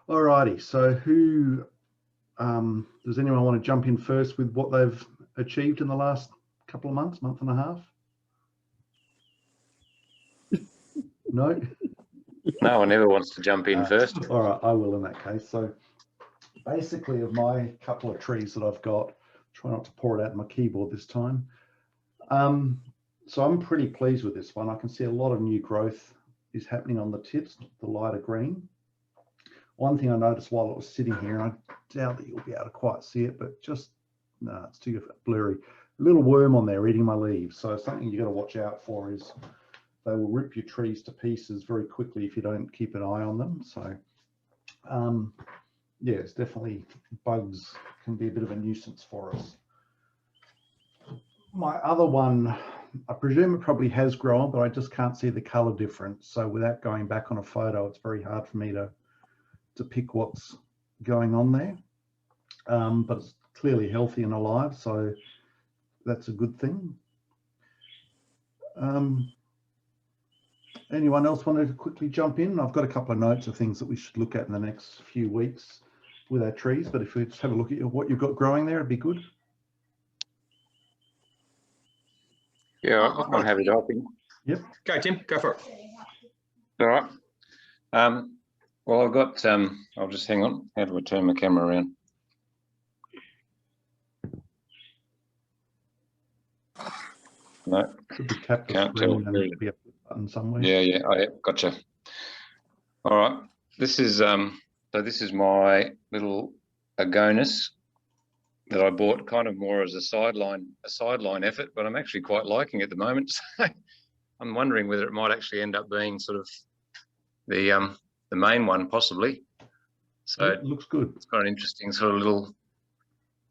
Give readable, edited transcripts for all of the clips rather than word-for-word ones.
Alrighty, so who does anyone want to jump in first with what they've achieved in the last couple of months, month and a half? No? No one ever wants to jump in first. All right, I will in that case. So basically of my couple of trees that I've got, try not to pour it out on my keyboard this time. So I'm pretty pleased with this one. I can see a lot of new growth is happening on the tips, the lighter green. One thing I noticed while it was sitting here, and I doubt that you'll be able to quite see it, but just, no, it's too blurry. A little worm on there eating my leaves. So something you got to watch out for is they will rip your trees to pieces very quickly if you don't keep an eye on them. So yeah, it's definitely, bugs can be a bit of a nuisance for us. My other one, I presume it probably has grown, but I just can't see the color difference. So without going back on a photo, it's very hard for me to pick what's going on there. But it's clearly healthy and alive, so that's a good thing. Anyone else want to quickly jump in? I've got a couple of notes of things that we should look at in the next few weeks with our trees, but if we just have a look at what you've got growing there, it'd be good. Yeah, I'm happy to hop in. Yep. Go, Tim, go for it. All right. Well, I've got, I'll just hang on. How do I turn my camera around? No, can't tell. Be a button somewhere. Yeah, I gotcha. All right. This is, so this is my little Agonis that I bought kind of more as a sideline effort, but I'm actually quite liking it at the moment. So I'm wondering whether it might actually end up being sort of the main one, possibly. So it looks good. It's got an interesting sort of little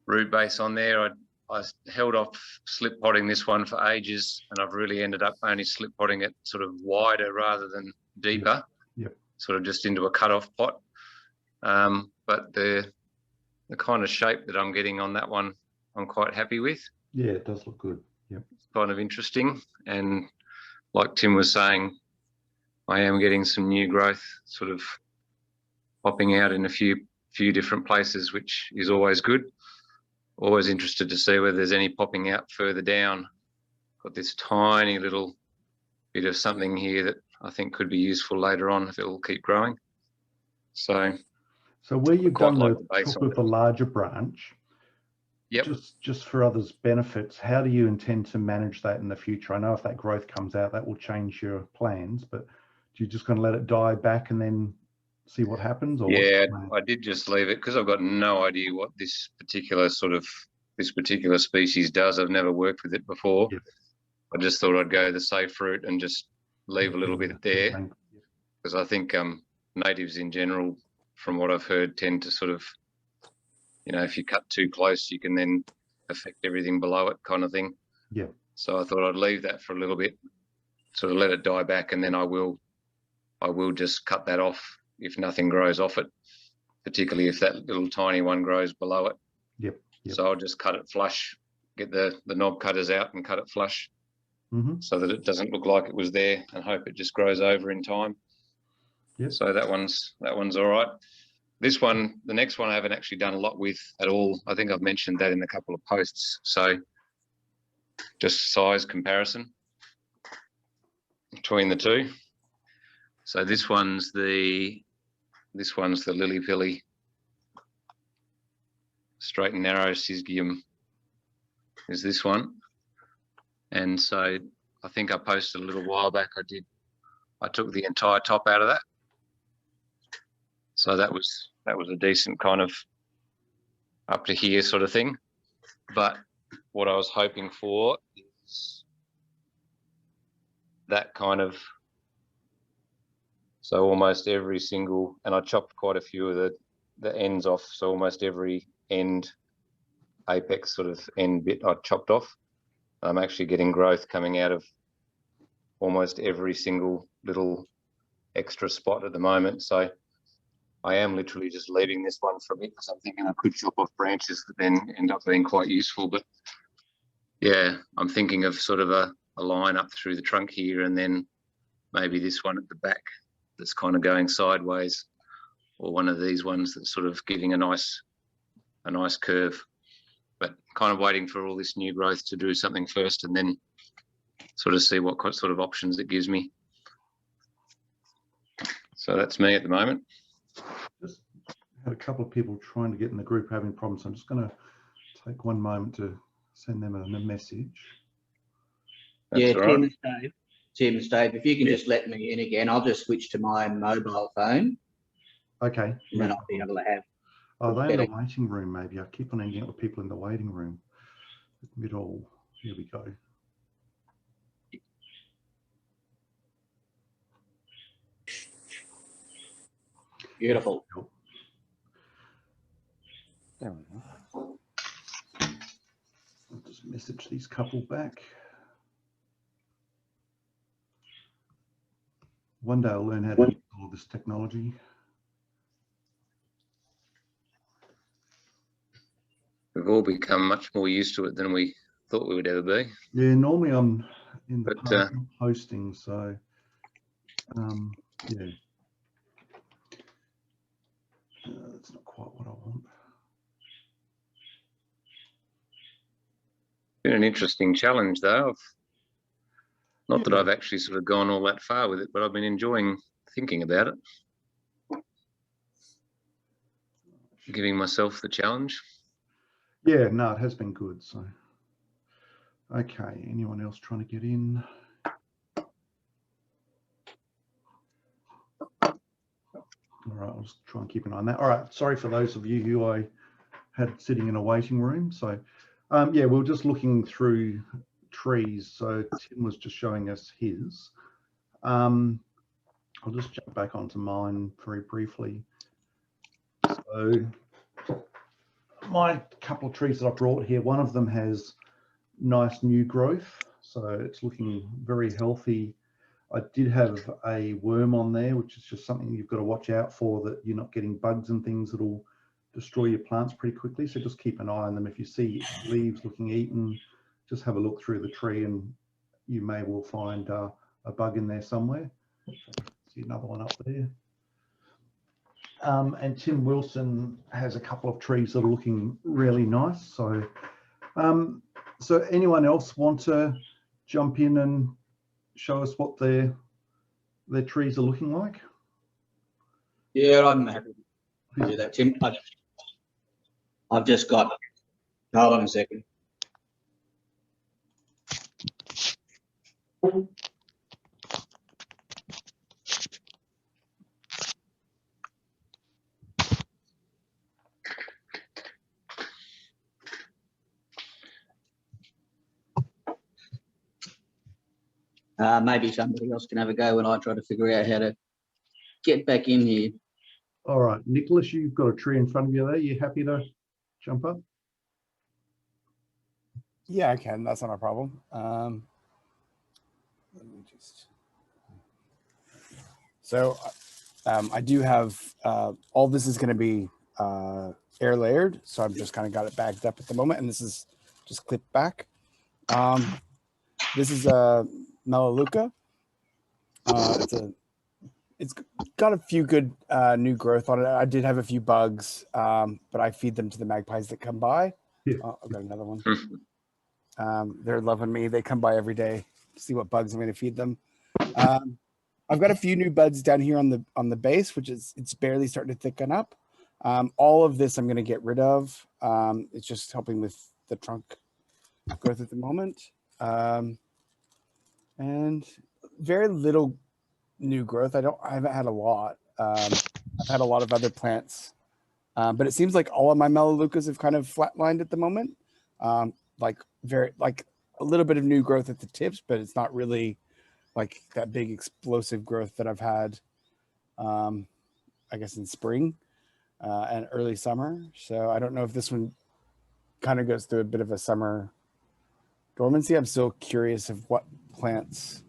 root base on there. I held off slip potting this one for ages, and I've really ended up only slip potting it sort of wider rather than deeper. Yep. Sort of just into a cut-off pot. But the kind of shape that I'm getting on that one, I'm quite happy with. Yeah, it does look good. Yep. It's kind of interesting. And like Tim was saying, I am getting some new growth sort of popping out in a few different places, which is always good. Always interested to see whether there's any popping out further down. Got this tiny little bit of something here that I think could be useful later on if it'll keep growing. So where you've done the top of the larger branch, yep. Just for others' benefits, how do you intend to manage that in the future? I know if that growth comes out, that will change your plans, but do you just going to let it die back and then see what happens? Or yeah, I did just leave it because I've got no idea what this particular species does. I've never worked with it before. Yep. I just thought I'd go the safe route and just leave a little bit there, because I think natives in general, from what I've heard, tend to sort of, you know, if you cut too close, you can then affect everything below it, kind of thing. Yeah. So I thought I'd leave that for a little bit, sort of let it die back, and then I will just cut that off if nothing grows off it, particularly if that little tiny one grows below it. Yep. So I'll just cut it flush, get the knob cutters out and cut it flush, so that it doesn't look like it was there, and hope it just grows over in time. Yep. So that one's all right. This one, the next one, I haven't actually done a lot with at all. I think I've mentioned that in a couple of posts. So just size comparison between the two. So this one's the lily pilly, straight and narrow Syzygium is this one. And so I think I posted a little while back, I took the entire top out of that. So that was a decent kind of up to here sort of thing. But what I was hoping for is that kind of, so almost every single, and I chopped quite a few of the ends off. So almost every end, apex sort of end bit I chopped off. I'm actually getting growth coming out of almost every single little extra spot at the moment. So I am literally just leaving this one for a bit, because I'm thinking I could chop off branches that then end up being quite useful. But yeah, I'm thinking of sort of a line up through the trunk here, and then maybe this one at the back that's kind of going sideways. or one of these ones that's sort of giving a nice curve, but kind of waiting for all this new growth to do something first, and then sort of see what sort of options it gives me. So that's me at the moment. Just had a couple of people trying to get in the group having problems. I'm just going to take one moment to send them a message. That's yeah, all Tim right. and Dave. Tim and Dave, if you can just let me in again, I'll just switch to my mobile phone. Okay. And then I'll be able to have. Oh, they're in the waiting room, maybe. I keep on ending up with people in the waiting room. Middle. Here we go. Beautiful. There we go. I'll just message these couple back. One day I'll learn how to use all this technology. We've all become much more used to it than we thought we would ever be. Yeah, normally I'm in the But, hosting, so yeah. That's not quite what I want. Been an interesting challenge, though. Not that Yeah. I've actually sort of gone all that far with it, but I've been enjoying thinking about it, giving myself the challenge. Yeah, no, it has been good. So, okay, anyone else trying to get in? All right, I'll just try and keep an eye on that. All right, sorry for those of you who I had sitting in a waiting room. So, yeah, we're just looking through trees. So Tim was just showing us his. I'll just jump back onto mine very briefly. So my couple of trees that I brought here, one of them has nice new growth. So it's looking very healthy. I did have a worm on there, which is just something you've got to watch out for, that you're not getting bugs and things that'll destroy your plants pretty quickly. So just keep an eye on them. If you see leaves looking eaten, just have a look through the tree and you may well find a bug in there somewhere. See another one up there. And Tim Wilson has a couple of trees that are looking really nice. So, so anyone else want to jump in and show us what their trees are looking like? Yeah, I'm happy to do that, Tim. I've just got. Hold on a second. Maybe somebody else can have a go when I try to figure out how to get back in here. All right, Nicholas, you've got a tree in front of you there. You happy to jump up? Yeah, I can. That's not a problem. Let me just. So I do have all this is going to be air layered, so I've just kind of got it bagged up at the moment, and this is just clipped back. This is a Melaleuca. It's got a few good new growth on it. I did have a few bugs, but I feed them to the magpies that come by. Yeah. Oh, I've got another one. They're loving me. They come by every day to see what bugs I'm going to feed them. I've got a few new buds down here on the base, which is it's barely starting to thicken up. All of this I'm going to get rid of. It's just helping with the trunk growth at the moment. And very little new growth. I haven't had a lot. I've had a lot of other plants, but it seems like all of my Melaleucas have kind of flatlined at the moment. Like a little bit of new growth at the tips, but it's not really like that big explosive growth that I've had, I guess in spring and early summer. So I don't know if this one kind of goes through a bit of a summer dormancy. I'm still curious of what plants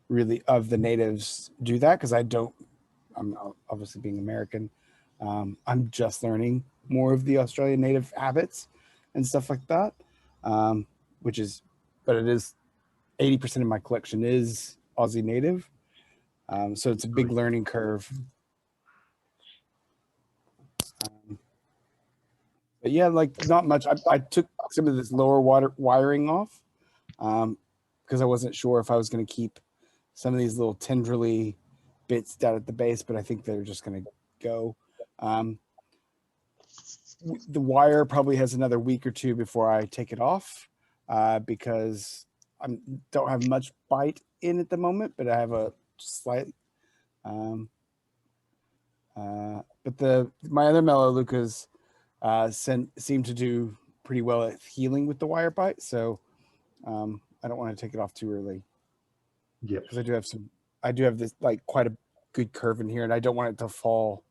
really of the natives do that, because I'm obviously being American. I'm just learning more of the Australian native habits and stuff like that, but it is 80% of my collection is Aussie native. So it's a big learning curve. But yeah, like not much. I took some of this lower wiring off because I wasn't sure if I was going to keep some of these little tendrily bits down at the base, but I think they're just going to go. The wire probably has another week or two before I take it off because I don't have much bite in at the moment, but I have a slight. But my other Melaleucas seem to do pretty well at healing with the wire bite, so I don't want to take it off too early. Yep. Because I do have this like quite a good curve in here, and I don't want it to fall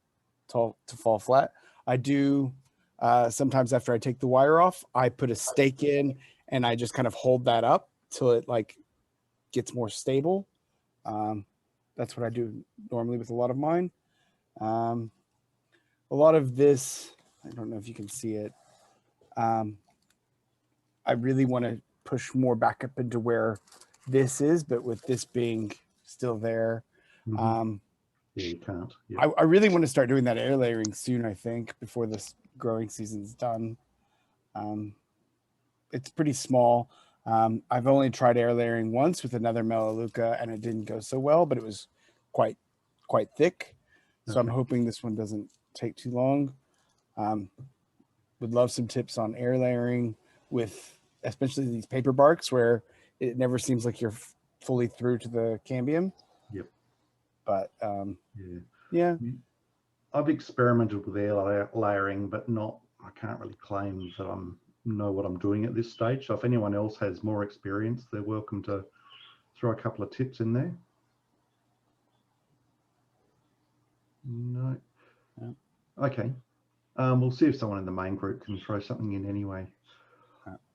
flat. I do sometimes after I take the wire off, I put a stake in and I just kind of hold that up till it like gets more stable. That's what I do normally with a lot of mine. A lot of this, I don't know if you can see it. I really want to push more back up into where this is, but with this being still there. Yeah, you can't. Yep. I really want to start doing that air layering soon, I think, before this growing season's done. It's pretty small. I've only tried air layering once with another Melaleuca, and it didn't go so well, but it was quite thick. So I'm hoping this one doesn't take too long. Would love some tips on air layering with especially these paper barks where it never seems like you're fully through to the cambium. Yep. But yeah. I've experimented with air layering, but I can't really claim that I know what I'm doing at this stage. So if anyone else has more experience, they're welcome to throw a couple of tips in there. No. Okay. We'll see if someone in the main group can throw something in anyway.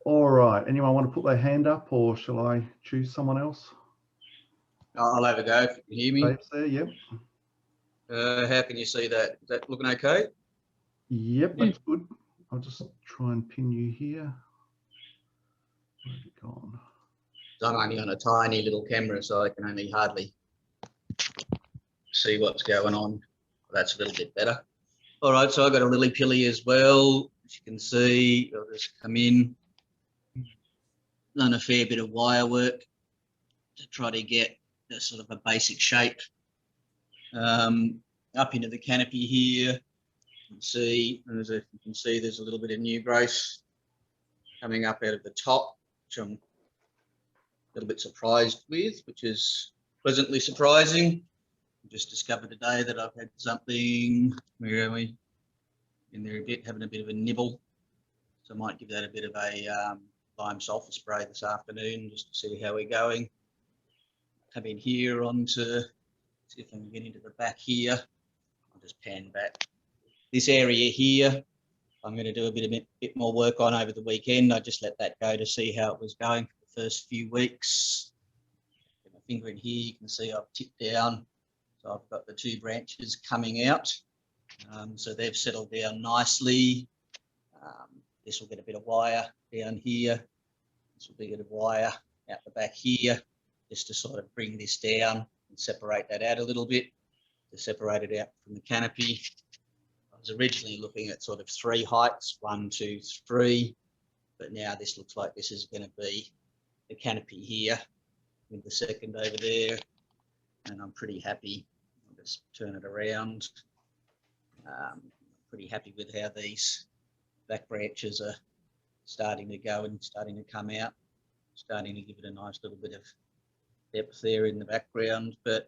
All right. Anyone want to put their hand up, or shall I choose someone else? I'll have a go if you can hear me. Dave's there, yep. How can you see that? Is that looking okay? Yep, that's good. I'll just try and pin you here. Where have you gone? I'm only on a tiny little camera, so I can only hardly see what's going on. That's a little bit better. All right, so I've got a lily pilly as well. As you can see, I'll just come in. Done a fair bit of wire work to try to get a sort of a basic shape. Up into the canopy here, you can see, as you can see, there's a little bit of new growth coming up out of the top, which I'm a little bit surprised with, which is pleasantly surprising. I just discovered today that I've had something, where are we? In there a bit, having a bit of a nibble. So I might give that a bit of a lime sulfur spray this afternoon just to see how we're going. Come in here onto, see if I can get into the back here. I'll just pan back. This area here, I'm going to do a bit more work on over the weekend. I just let that go to see how it was going for the first few weeks. Get my finger in here, you can see I've tipped down. So I've got the two branches coming out. So they've settled down nicely. This will get a bit of wire down here. This will be a bit of wire out the back here, just to sort of bring this down and separate that out a little bit, to separate it out from the canopy. I was originally looking at sort of 3 heights, 1, 2, 3, but now this looks like this is going to be the canopy here with the second over there, and I'm pretty happy. I'll just turn it around. Pretty happy with how these back branches are starting to go and starting to come out, starting to give it a nice little bit of depth there in the background, but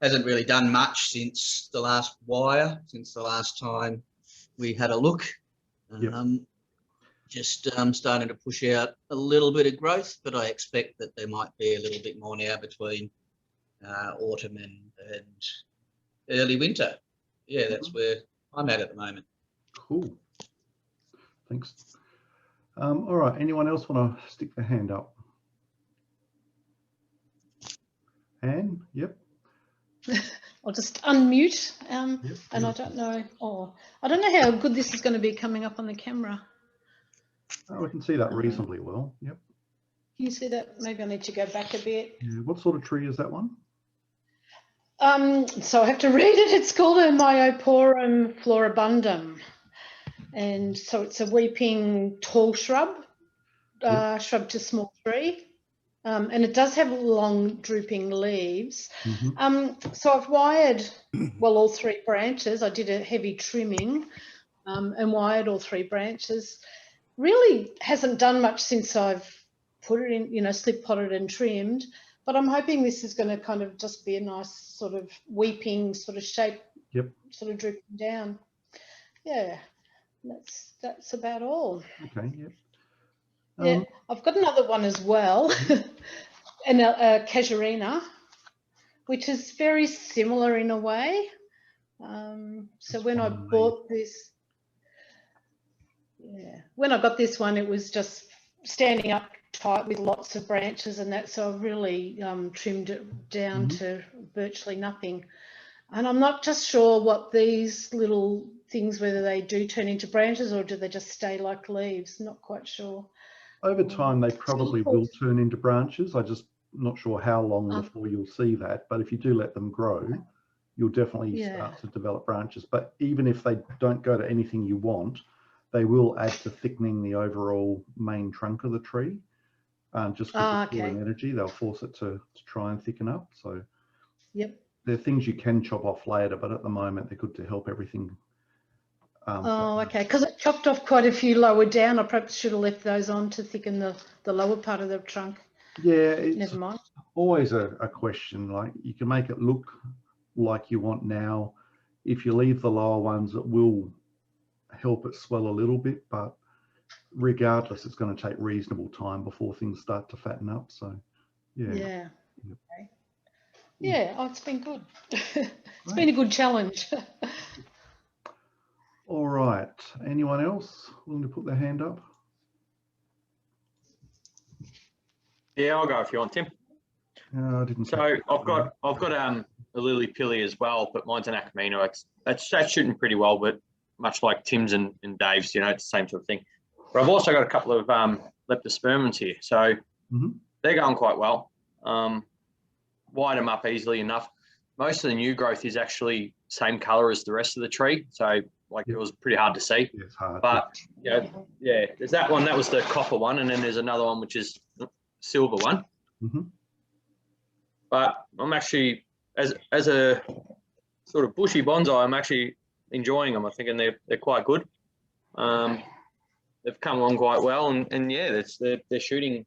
hasn't really done much since the last wire, since the last time we had a look. Just starting to push out a little bit of growth, but I expect that there might be a little bit more now between autumn and early winter. Yeah, that's where I'm at the moment. Cool. Thanks. All right. Anyone else want to stick their hand up? Anne? Yep. I'll just unmute. Yep. And I don't know. I don't know how good this is going to be coming up on the camera. Oh, I can see that reasonably well. Yep. Can you see that? Maybe I need to go back a bit. Yeah. What sort of tree is that one? So I have to read it. It's called a Myoporum floribundum. And so it's a weeping tall shrub, shrub to small tree. And it does have long drooping leaves. So I've wired, well, all 3 branches. I did a heavy trimming and wired all 3 branches. Really hasn't done much since I've put it in, you know, slip potted and trimmed, but I'm hoping this is going to kind of just be a nice sort of weeping sort of shape, sort of drooping down. Yeah, that's about all. Okay, yep. Yeah, I've got another one as well, and a casuarina, which is very similar in a way. So when I bought this, when I got this one, it was just standing up tight with lots of branches and that, so I've really trimmed it down to virtually nothing. And I'm not just sure what these little things, whether they do turn into branches or do they just stay like leaves, not quite sure. Over time, they probably will turn into branches. I'm just not sure how long before you'll see that, but if you do let them grow, you'll definitely start to develop branches. But even if they don't go to anything you want, they will add to thickening the overall main trunk of the tree. Just because it's pulling energy, they'll force it to try and thicken up. So they're things you can chop off later, but at the moment they're good to help everything. Okay, because I chopped off quite a few lower down. I perhaps should have left those on to thicken the lower part of the trunk. Yeah, it's never mind. Always a question. Like, you can make it look like you want now. If you leave the lower ones, it will help it swell a little bit, but regardless, it's going to take reasonable time before things start to fatten up. So okay. It's been good. It's been a good challenge. All right, anyone else willing to put their hand up? Yeah, I'll go if you want, Tim. I didn't. So I've got a lily pilly as well, but mine's an Acamino. That's shooting pretty well, but much like Tim's and Dave's, you know, it's the same sort of thing. But I've also got a couple of leptospermums here, so they're going quite well. Wide them up easily enough. Most of the new growth is actually same colour as the rest of the tree, so like it was pretty hard to see. It's hard, but there's that one. That was the copper one, and then there's another one which is silver one. But I'm actually, as a sort of bushy bonsai, I'm actually enjoying them. I'm thinking they're quite good. They've come along quite well, and they're shooting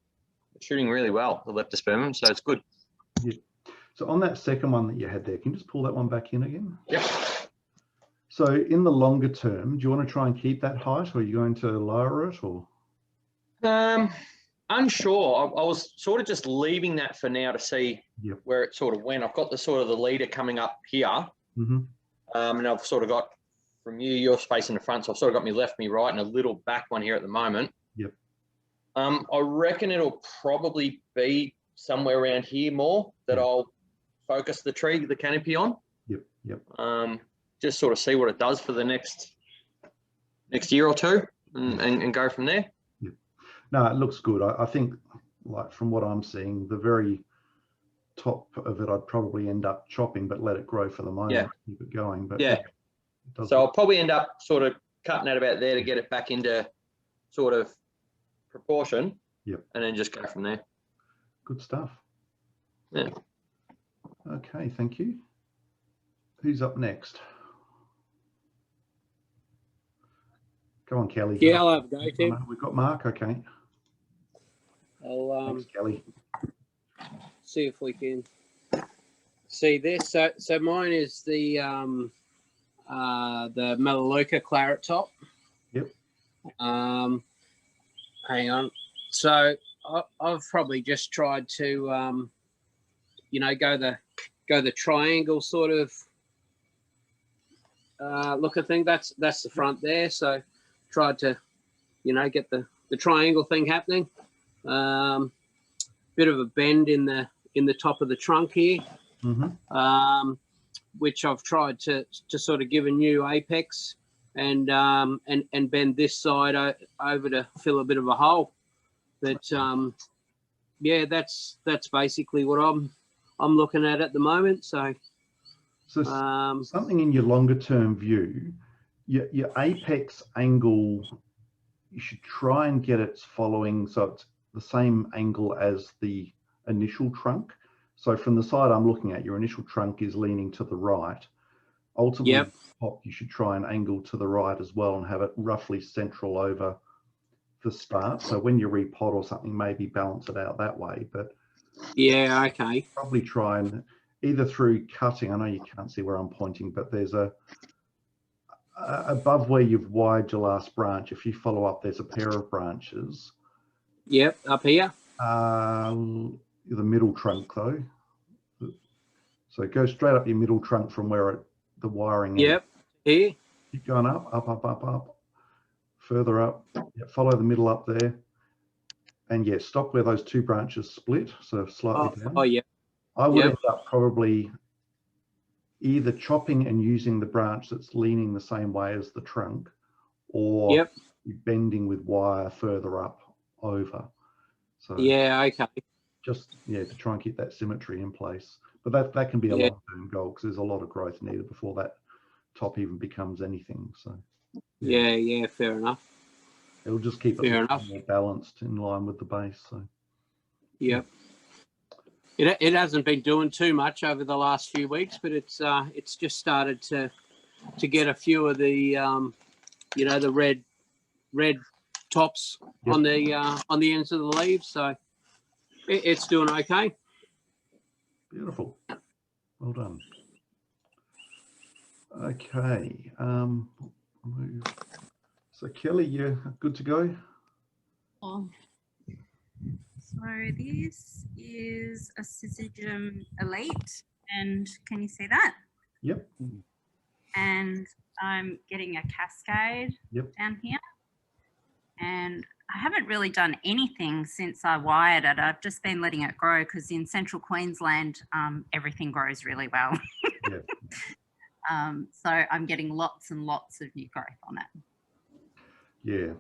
really well, the leptospermum, so it's good. Yeah. So on that second one that you had there, can you just pull that one back in again? Yep. So in the longer term, do you want to try and keep that height, or are you going to lower it, or? Unsure. I was sort of just leaving that for now to see where it sort of went. I've got the leader coming up here, and I've sort of got from your space in the front, so I've sort of got me left, me right, and a little back one here at the moment. Yep. I reckon it'll probably be somewhere around here more that I'll focus the canopy on. Yep. Just sort of see what it does for the next year or two, and go from there. Yep. No, it looks good. I think, like, from what I'm seeing, the very top of it, I'd probably end up chopping, but let it grow for the moment. Keep it going. But so I'll probably end up sort of cutting it about there to get it back into sort of proportion. Yep. And then just go from there. Good stuff. Yeah. Okay, thank you. Who's up next? Go on, Kelly. Yeah, I'll have a go, Tim. We've got Mark. Okay. I'll Thanks, Kelly. see if we can see this. So mine is the Melaleuca claret top. Yep. Hang on. So I've probably just tried to go the triangle sort of look at thing. That's the front there. So tried to get the triangle thing happening. Bit of a bend in the top of the trunk here, which I've tried to sort of give a new apex and bend this side over to fill a bit of a hole. But that's basically what I'm looking at the moment. So something in your longer term view, your apex angle, you should try and get it following, so it's the same angle as the initial trunk. So from the side I'm looking at, your initial trunk is leaning to the right. Ultimately, Yep. top, you should try and angle to the right as well and have it roughly central over the start. So when you repot or something, maybe balance it out that way. But Yeah, okay. probably try and either through cutting, I know you can't see where I'm pointing, but there's above where you've wired your last branch, if you follow up, there's a pair of branches. Yep, up here. The middle trunk though. So go straight up your middle trunk from where the wiring is. Yep, here. Keep going up, further up. Yeah, follow the middle up there. And yeah, stop where those two branches split, so slightly down. Oh, yeah. I would end up probably either chopping and using the branch that's leaning the same way as the trunk, or bending with wire further up over. So yeah, okay. just to try and keep that symmetry in place. But that can be a long-term goal, because there's a lot of growth needed before that top even becomes anything. So yeah, fair enough. It'll just keep it more balanced in line with the base. So yep. It hasn't been doing too much over the last few weeks, but it's just started to get a few of the the red tops on the ends of the leaves. So it's doing okay. Beautiful. Well done. Okay. So Kelly, you're good to go? Oh. So this is a Syzygium elite, and can you see that? Yep. And I'm getting a cascade down here. And I haven't really done anything since I wired it. I've just been letting it grow, because in central Queensland, everything grows really well. So I'm getting lots and lots of new growth on it. Yeah.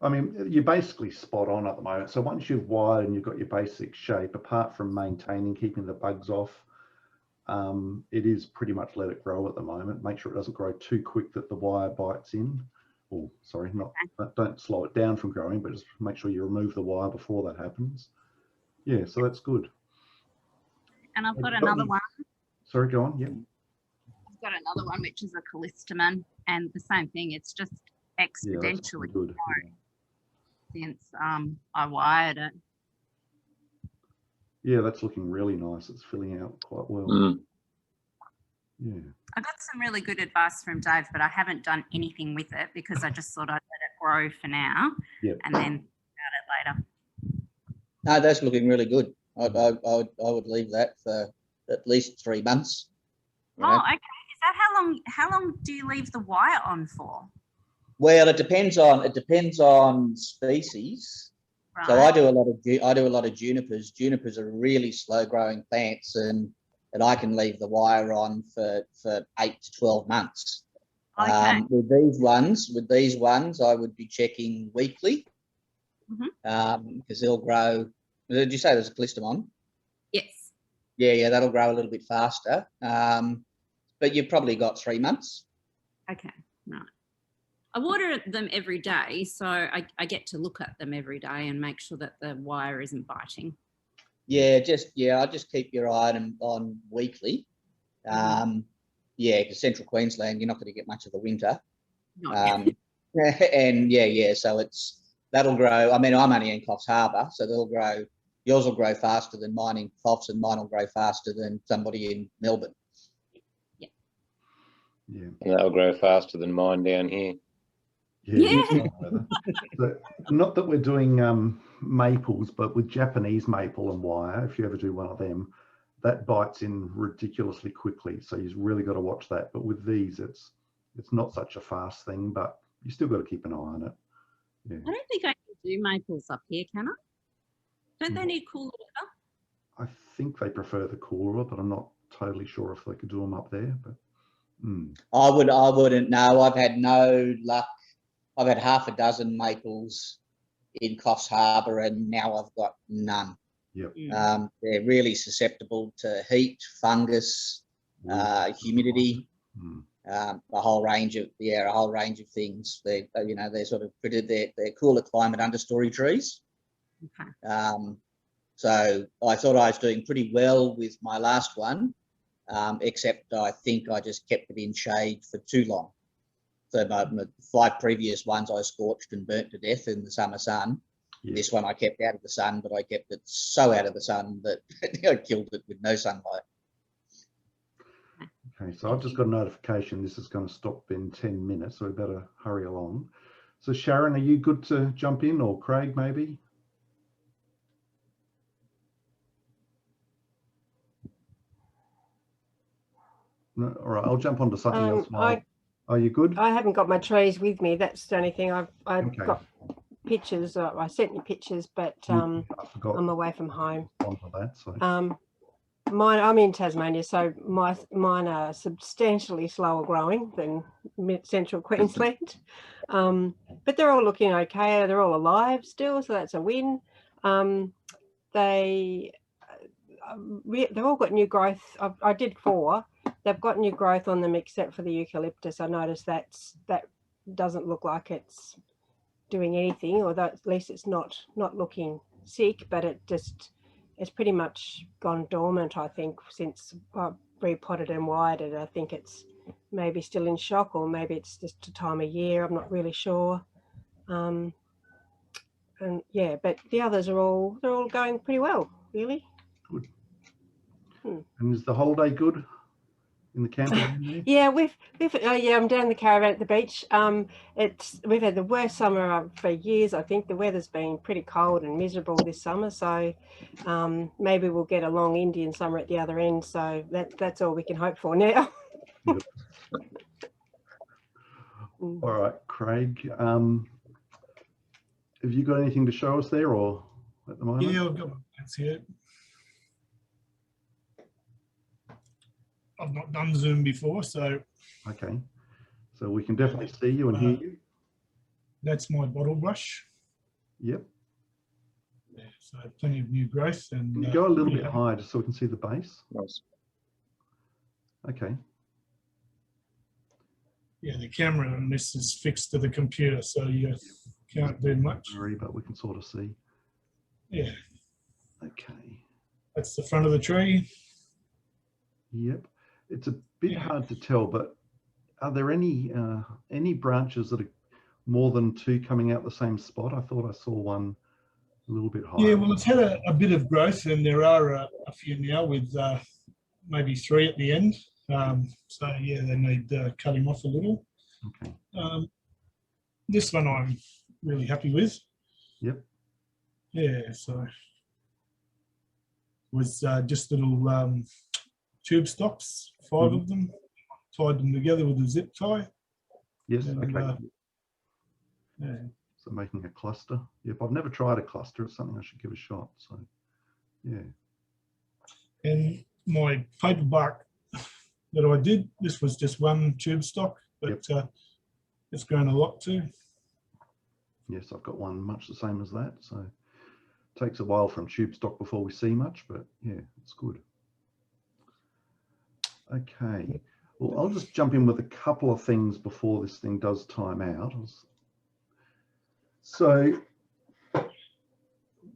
I mean, you're basically spot on at the moment. So once you've wired and you've got your basic shape, apart from maintaining, keeping the bugs off, it is pretty much let it grow at the moment. Make sure it doesn't grow too quick that the wire bites in. Oh, sorry, don't slow it down from growing, but just make sure you remove the wire before that happens. Yeah, so that's good. And I've got another one. Sorry, go on. Yeah. I've got another one, which is a callistemon, and the same thing. It's just exponentially grown since I wired it. Yeah, that's looking really nice. It's filling out quite well. Yeah. I got some really good advice from Dave, but I haven't done anything with it, because I just thought I'd let it grow for now and then about it later. No, that's looking really good. I would leave that for at least 3 months. Oh, okay. Is that how long do you leave the wire on for? Well, it depends on species. Right. So I do a lot of junipers. Junipers are really slow growing plants, and I can leave the wire on for 8 to 12 months. Okay. With these ones, I would be checking weekly, because they'll grow. Did you say there's a callistemon? Yes. Yeah, that'll grow a little bit faster. But you've probably got 3 months. Okay, right. I water them every day, so I get to look at them every day and make sure that the wire isn't biting. I just keep your eye on weekly. Because central Queensland, you're not going to get much of the winter. And so that'll grow. I mean, I'm only in Coffs Harbour, so yours will grow faster than mine in Coffs, and mine will grow faster than somebody in Melbourne. Yeah, and that'll grow faster than mine down here. So, not that we're doing maples, but with Japanese maple and wire, if you ever do one of them, that bites in ridiculously quickly. So you've really got to watch that. But with these, it's not such a fast thing, but you still got to keep an eye on it. Yeah. I don't think I can do maples up here, can I? Don't they need cooler weather? I think they prefer the cooler, but I'm not totally sure if they could do them up there. But I wouldn't know. I've had no luck. I've had half a dozen maples in Coffs Harbour, and now I've got none. Yep. They're really susceptible to heat, fungus, humidity. a whole range of things. They they're sort of they're cooler climate understory trees. Okay. So I thought I was doing pretty well with my last one, except I think I just kept it in shade for too long. So my 5 previous ones I scorched and burnt to death in the summer sun. Yeah. This one I kept out of the sun, but I kept it so out of the sun that I killed it with no sunlight. Okay, so I've just got a notification this is going to stop in 10 minutes, so we better hurry along. So Sharon, are you good to jump in, or Craig maybe? No, all right, I'll jump onto something else. Are you good? I haven't got my trees with me. That's the only thing. I've Okay. got pictures. I sent you pictures, but I'm away from home. Onto that, so. I'm in Tasmania, so mine are substantially slower growing than central Queensland. But they're all looking okay. They're all alive still, so that's a win. They've all got new growth. I did 4. They've got new growth on them except for the eucalyptus. I noticed that doesn't look like it's doing anything, or at least it's not looking sick, but it's pretty much gone dormant, I think, since I repotted and wired it. I think it's maybe still in shock, or maybe it's just a time of year. I'm not really sure. And yeah, but the others they're all going pretty well, really. Good. And is the holiday good in the camper? Yeah, I'm down the caravan at the beach. We've had the worst summer for years. I think the weather's been pretty cold and miserable this summer, so maybe we'll get a long Indian summer at the other end. So that's all we can hope for now. Yep. All right, Craig. Have you got anything to show us there, or at the moment? Yeah, I've got my plants here. I've not done Zoom before, so. Okay, so we can definitely see you and hear you. That's my bottle brush. Yep. Yeah, so plenty of new growth. And can you go a little bit higher just so we can see the base? Nice. Okay. Yeah, the camera on this is fixed to the computer, so you can't do much. Sorry, but we can sort of see. Yeah. Okay. That's the front of the tree. Yep. It's a bit hard to tell, but are there any branches that are more than 2 coming out the same spot? I thought I saw one a little bit higher. Yeah, well, it's had a bit of growth, and there are a few now with maybe 3 at the end. So yeah, they need cutting off a little. Okay. This one I'm really happy with. Yep. Yeah, so with just little tube stocks, 5 of them, tied them together with a zip tie. Yes. And, okay. Yeah. So making a cluster. Yep. I've never tried a cluster. It's something I should give a shot. So yeah. And my paper bark that I did, this was just 1 tube stock, but it's grown a lot too. Yes, I've got one much the same as that. So it takes a while from tube stock before we see much, but yeah, it's good. Okay, well, I'll just jump in with a couple of things before this thing does time out. So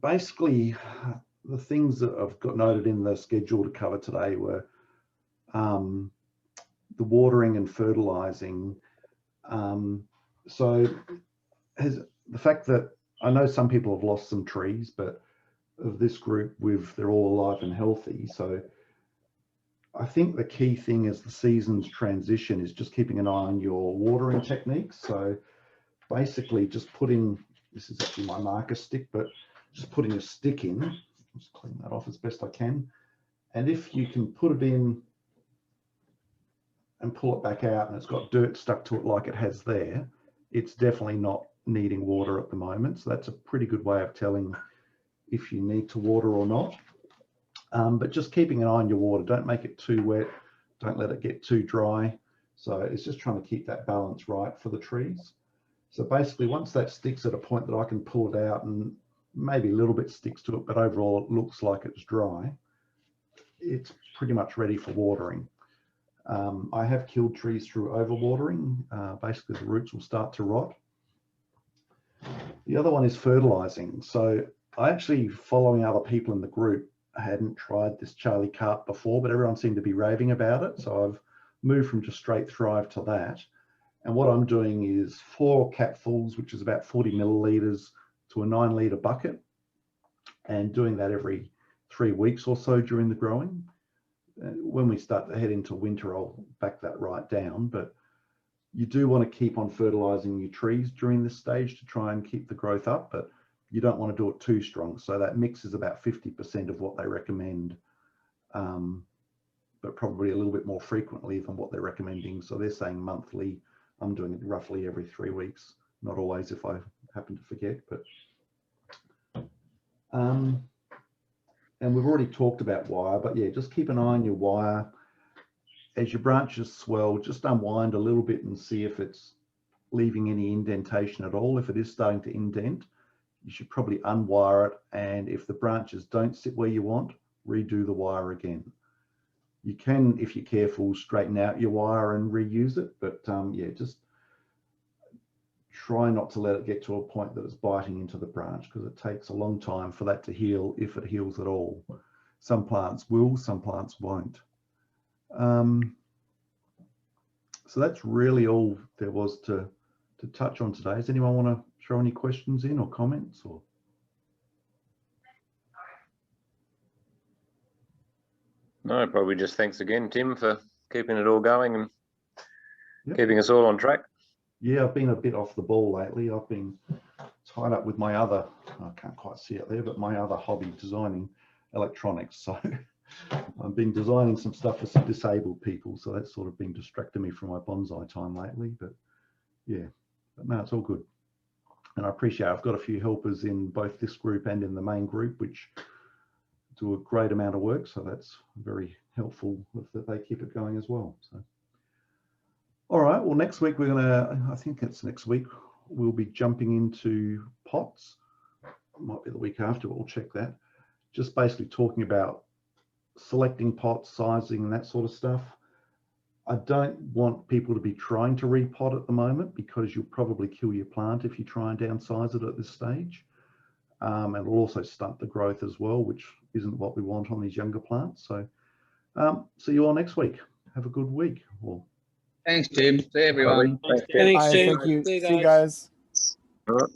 basically, the things that I've got noted in the schedule to cover today were the watering and fertilizing. So the fact that I know some people have lost some trees, but of this group, they're all alive and healthy. So I think the key thing as the seasons transition is just keeping an eye on your watering techniques. So basically just this is actually my marker stick, but just putting a stick in, just clean that off as best I can. And if you can put it in and pull it back out and it's got dirt stuck to it like it has there, it's definitely not needing water at the moment. So that's a pretty good way of telling if you need to water or not. But just keeping an eye on your water, don't make it too wet, don't let it get too dry. So it's just trying to keep that balance right for the trees. So basically once that sticks at a point that I can pull it out and maybe a little bit sticks to it, but overall it looks like it's dry, it's pretty much ready for watering. I have killed trees through overwatering. Basically, the roots will start to rot. The other one is fertilizing. So I actually, following other people in the group, I hadn't tried this Charlie Carp before, but everyone seemed to be raving about it. So I've moved from just straight Thrive to that. And what I'm doing is 4 capfuls, which is about 40 milliliters to a 9-liter bucket, and doing that every 3 weeks or so during the growing. When we start to head into winter, I'll back that right down, but you do want to keep on fertilizing your trees during this stage to try and keep the growth up, but you don't want to do it too strong. So that mix is about 50% of what they recommend, but probably a little bit more frequently than what they're recommending. So they're saying monthly. I'm doing it roughly every 3 weeks, not always if I happen to forget, but and we've already talked about wire, but yeah, just keep an eye on your wire. As your branches swell, just unwind a little bit and see if it's leaving any indentation at all. If it is starting to indent, you should probably unwire it. And if the branches don't sit where you want, redo the wire again. You can, if you're careful, straighten out your wire and reuse it. But yeah, just try not to let it get to a point that it's biting into the branch, because it takes a long time for that to heal, if it heals at all. Some plants will, some plants won't. So that's really all there was to touch on today. Does anyone want to throw any questions in or comments? Or No, probably just thanks again, Tim, for keeping it all going and keeping us all on track. Yeah, I've been a bit off the ball lately. I've been tied up with my other, I can't quite see it there, but my other hobby, designing electronics. So I've been designing some stuff for some disabled people. So that's sort of been distracting me from my bonsai time lately. But yeah, but no, it's all good. And I appreciate I've got a few helpers in both this group and in the main group, which do a great amount of work. So that's very helpful that they keep it going as well. So. All right, well, next week we're gonna, I think it's next week, we'll be jumping into pots. It might be the week after, but we'll check that. Just basically talking about selecting pots, sizing and that sort of stuff. I don't want people to be trying to repot at the moment, because you'll probably kill your plant if you try and downsize it at this stage. And it'll also stunt the growth as well, which isn't what we want on these younger plants. So see you all next week. Have a good week. Thanks, Tim. See everyone. Thanks, Thanks, Bye, Tim. thank you. See you See you guys. All right.